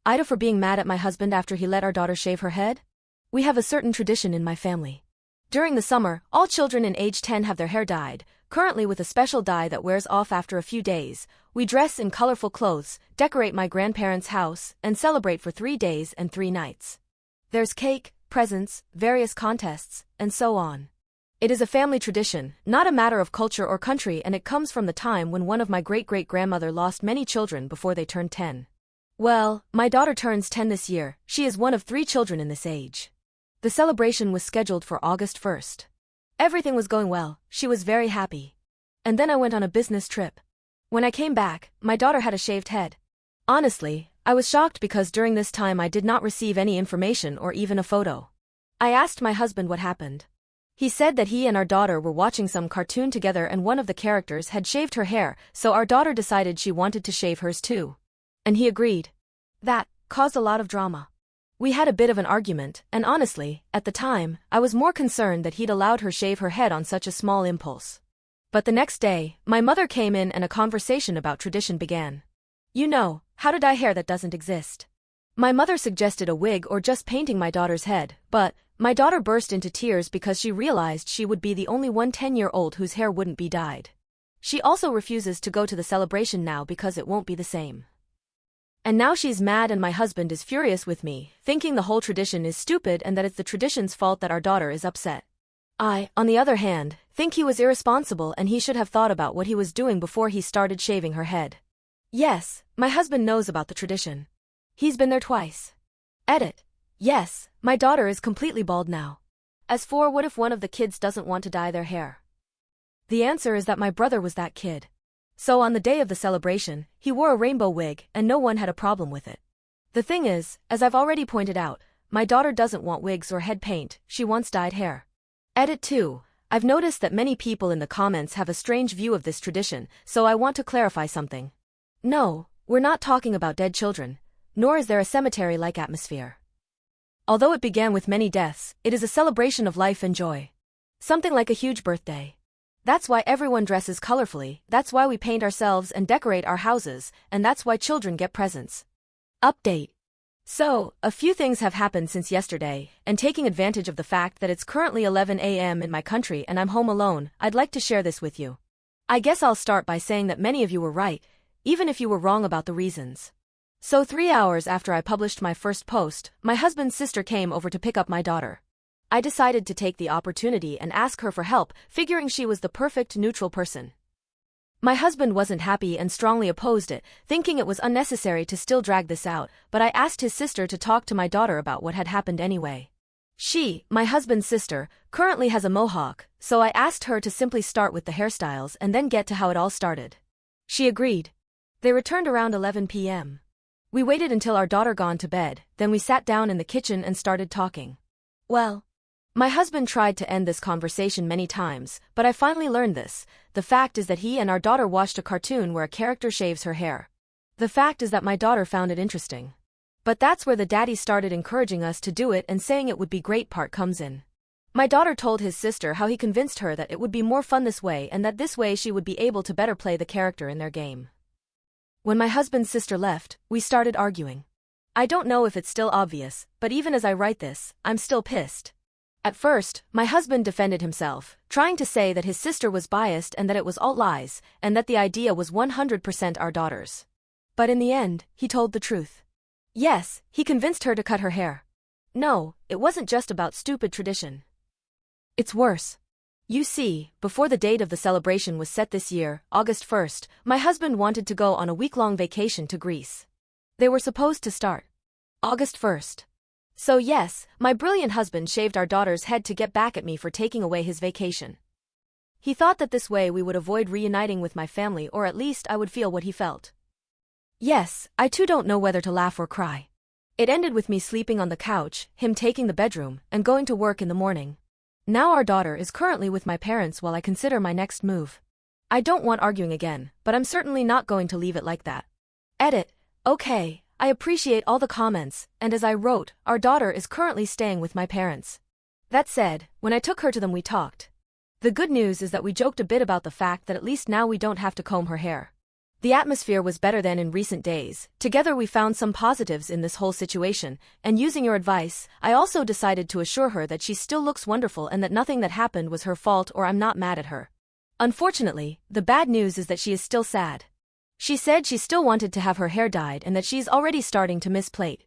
AITA for being mad at my husband after he let our daughter shave her head? We have a certain tradition in my family. During the summer, all children in age 10 have their hair dyed, currently with a special dye that wears off after a few days. We dress in colorful clothes, decorate my grandparents' house, and celebrate for 3 days and 3 nights. There's cake, presents, various contests, and so on. It is a family tradition, not a matter of culture or country, and it comes from the time when one of my great-great-grandmother lost many children before they turned 10. Well, my daughter turns 10 this year. She is one of 3 children in this age. The celebration was scheduled for August 1st. Everything was going well, she was very happy. And then I went on a business trip. When I came back, my daughter had a shaved head. Honestly, I was shocked because during this time I did not receive any information or even a photo. I asked my husband what happened. He said that he and our daughter were watching some cartoon together and one of the characters had shaved her hair, so our daughter decided she wanted to shave hers too. And he agreed. That caused a lot of drama. We had a bit of an argument, and honestly, at the time, I was more concerned that he'd allowed her shave her head on such a small impulse. But the next day, my mother came in and a conversation about tradition began. You know, how to dye hair that doesn't exist. My mother suggested a wig or just painting my daughter's head, but my daughter burst into tears because she realized she would be the only one 10-year-old whose hair wouldn't be dyed. She also refuses to go to the celebration now because it won't be the same. And now she's mad and my husband is furious with me, thinking the whole tradition is stupid and that it's the tradition's fault that our daughter is upset. I, on the other hand, think he was irresponsible and he should have thought about what he was doing before he started shaving her head. Yes, my husband knows about the tradition. He's been there twice. Edit. Yes, my daughter is completely bald now. As for what if one of the kids doesn't want to dye their hair? The answer is that my brother was that kid. So on the day of the celebration, he wore a rainbow wig and no one had a problem with it. The thing is, as I've already pointed out, my daughter doesn't want wigs or head paint, she wants dyed hair. Edit 2. I've noticed that many people in the comments have a strange view of this tradition, so I want to clarify something. No, we're not talking about dead children, nor is there a cemetery-like atmosphere. Although it began with many deaths, it is a celebration of life and joy. Something like a huge birthday. That's why everyone dresses colorfully, that's why we paint ourselves and decorate our houses, and that's why children get presents. Update. So, a few things have happened since yesterday, and taking advantage of the fact that it's currently 11 a.m. in my country and I'm home alone, I'd like to share this with you. I guess I'll start by saying that many of you were right, even if you were wrong about the reasons. So 3 hours after I published my first post, my husband's sister came over to pick up my daughter. I decided to take the opportunity and ask her for help, figuring she was the perfect neutral person. My husband wasn't happy and strongly opposed it, thinking it was unnecessary to still drag this out, but I asked his sister to talk to my daughter about what had happened anyway. She, my husband's sister, currently has a mohawk, so I asked her to simply start with the hairstyles and then get to how it all started. She agreed. They returned around 11 p.m. We waited until our daughter gone to bed, then we sat down in the kitchen and started talking. Well, my husband tried to end this conversation many times, but I finally learned this. The fact is that he and our daughter watched a cartoon where a character shaves her hair. The fact is that my daughter found it interesting. But that's where the daddy started encouraging us to do it and saying it would be great part comes in. My daughter told his sister how he convinced her that it would be more fun this way and that this way she would be able to better play the character in their game. When my husband's sister left, we started arguing. I don't know if it's still obvious, but even as I write this, I'm still pissed. At first, my husband defended himself, trying to say that his sister was biased and that it was all lies, and that the idea was 100% our daughter's. But in the end, he told the truth. Yes, he convinced her to cut her hair. No, it wasn't just about stupid tradition. It's worse. You see, before the date of the celebration was set this year, August 1st, my husband wanted to go on a week-long vacation to Greece. They were supposed to start August 1st. So yes, my brilliant husband shaved our daughter's head to get back at me for taking away his vacation. He thought that this way we would avoid reuniting with my family, or at least I would feel what he felt. Yes, I too don't know whether to laugh or cry. It ended with me sleeping on the couch, him taking the bedroom, and going to work in the morning. Now our daughter is currently with my parents while I consider my next move. I don't want arguing again, but I'm certainly not going to leave it like that. Edit. Okay, I appreciate all the comments, and as I wrote, our daughter is currently staying with my parents. That said, when I took her to them we talked. The good news is that we joked a bit about the fact that at least now we don't have to comb her hair. The atmosphere was better than in recent days. Together we found some positives in this whole situation, and using your advice, I also decided to assure her that she still looks wonderful and that nothing that happened was her fault or I'm not mad at her. Unfortunately, the bad news is that she is still sad. She said she still wanted to have her hair dyed and that she's already starting to miss plate.